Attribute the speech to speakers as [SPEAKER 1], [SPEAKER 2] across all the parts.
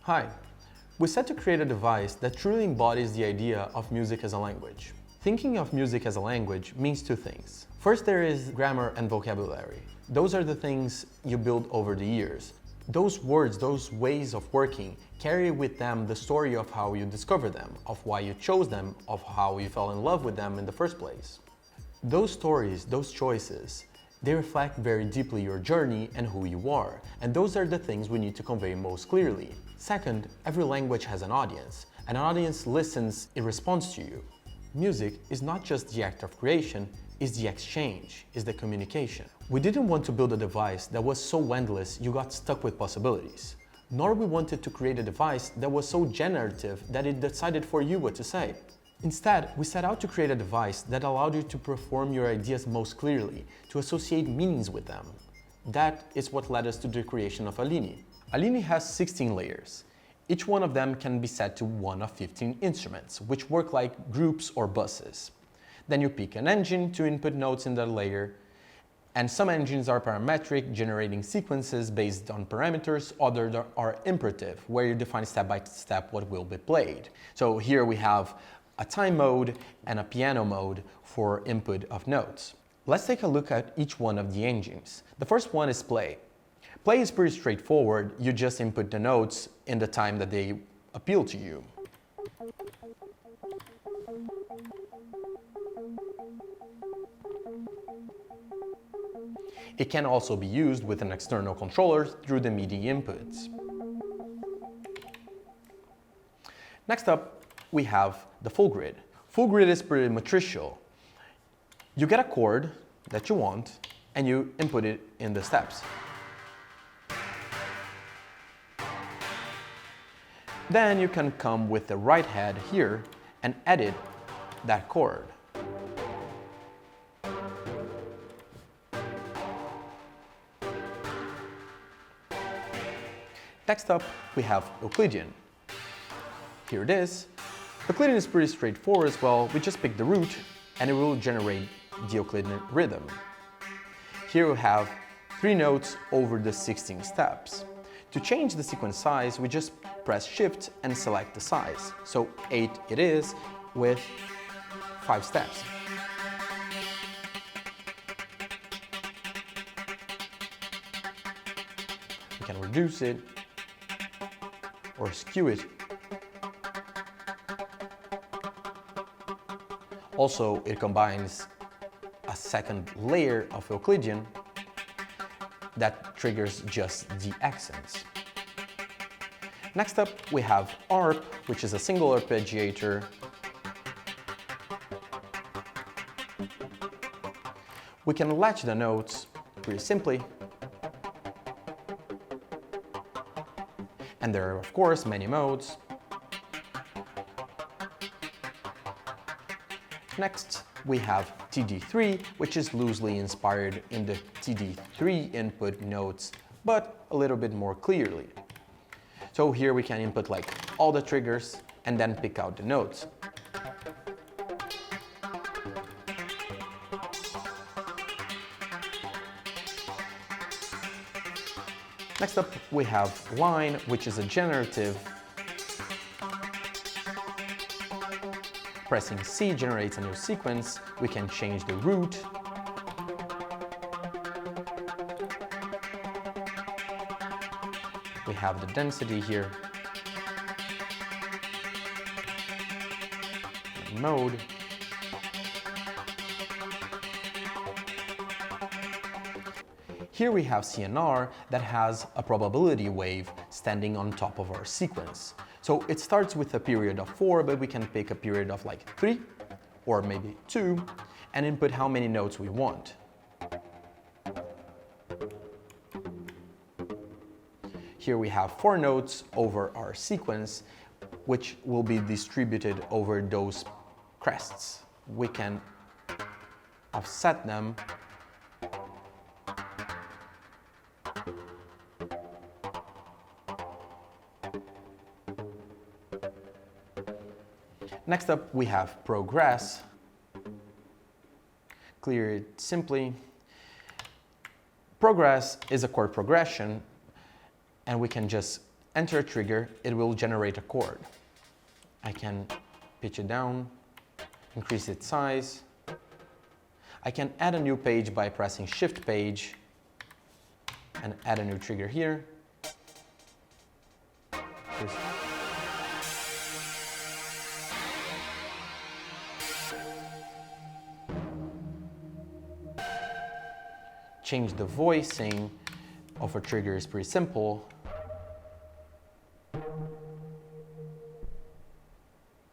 [SPEAKER 1] Hi, we set to create a device that truly embodies the idea of music as a language. Thinking of music as a language means two things. First, there is grammar and vocabulary. Those are the things you build over the years. Those words, those ways of working, carry with them the story of how you discover them, of why you chose them, of how you fell in love with them in the first place. Those stories, those choices, they reflect very deeply your journey and who you are, and those are the things we need to convey most clearly. Second, every language has an audience. An audience listens in response to you. Music is not just the act of creation, it's the exchange, it's the communication. We didn't want to build a device that was so endless you got stuck with possibilities. Nor we wanted to create a device that was so generative that it decided for you what to say. Instead, we set out to create a device that allowed you to perform your ideas most clearly, to associate meanings with them. That is what led us to the creation of Alini. Alini has 16 layers. Each one of them can be set to one of 15 instruments, which work like groups or buses. Then you pick an engine to input notes in that layer, and some engines are parametric, generating sequences based on parameters, others are imperative, where you define step by step what will be played. So here we have a time mode and a piano mode for input of notes. Let's take a look at each one of the engines. The first one is play. Play is pretty straightforward. You just input the notes in the time that they appeal to you. It can also be used with an external controller through the MIDI inputs. Next up, we have the full grid. Full grid is pretty matricial. You get a chord that you want and you input it in the steps. Then you can come with the right head here and edit that chord. Next up, we have Euclidean. Here it is. Euclidean is pretty straightforward as well. We just pick the root and it will generate the Euclidean rhythm. Here we have 3 notes over the 16 steps. To change the sequence size, we just press Shift and select the size. So 8 it is with 5 steps. We can reduce it or skew it. Also, it combines a second layer of Euclidean that triggers just the accents. Next up, we have ARP, which is a single arpeggiator. We can latch the notes pretty simply. And there are, of course, many modes. Next, we have TD3, which is loosely inspired in the TD3 input notes, but a little bit more clearly. So here we can input like all the triggers and then pick out the notes. Next up, we have line, which is a generative. Pressing C generates a new sequence. We can change the root. We have the density here. The mode. Here we have CNR that has a probability wave standing on top of our sequence. So it starts with a period of 4, but we can pick a period of like 3 or maybe 2 and input how many notes we want. Here we have 4 notes over our sequence, which will be distributed over those crests. We can offset them . Next up, we have progress. Clear it simply. Progress is a chord progression, and we can just enter a trigger, it will generate a chord. I can pitch it down, increase its size. I can add a new page by pressing Shift Page and add a new trigger here. Change the voicing of a trigger is pretty simple.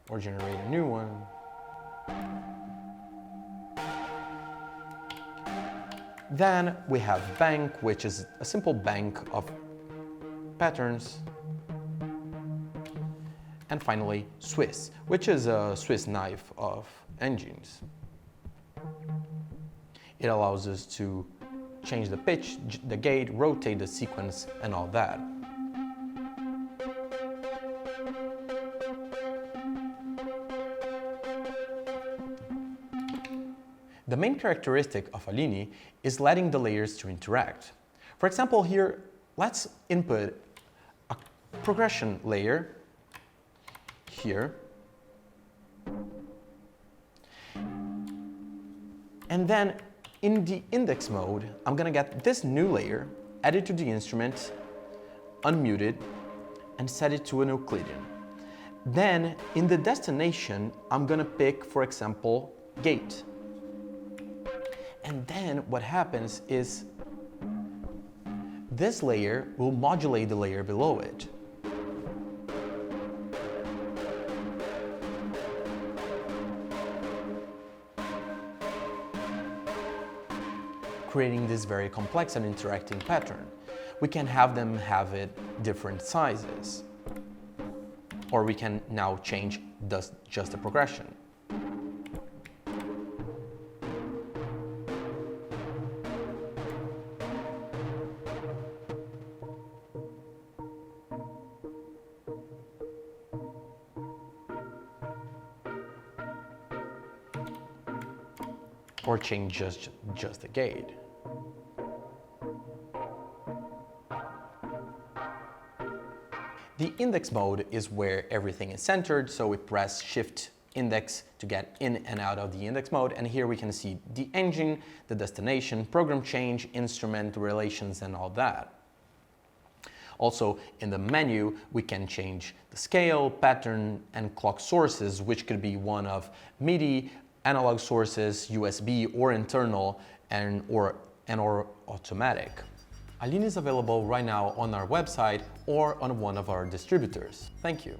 [SPEAKER 1] Or generate a new one. Then we have bank, which is a simple bank of patterns. And finally, Swiss, which is a Swiss knife of engines. It allows us to change the pitch, the gate, rotate the sequence, and all that. The main characteristic of Alini is letting the layers to interact. For example, here, let's input a progression layer here. And then in the index mode, I'm gonna get this new layer, add it to the instrument, unmute it, and set it to an Euclidean. Then in the destination, I'm gonna pick, for example, gate. And then what happens is this layer will modulate the layer below it. Creating this very complex and interacting pattern. We can have them have it different sizes. Or we can now change just the progression. Or change just the gate. The index mode is where everything is centered, so we press Shift Index to get in and out of the index mode, and here we can see the engine, the destination, program change, instrument relations, and all that. Also, in the menu, we can change the scale, pattern, and clock sources, which could be one of MIDI, analog sources, USB, or internal, or automatic. Aline is available right now on our website or on one of our distributors. Thank you.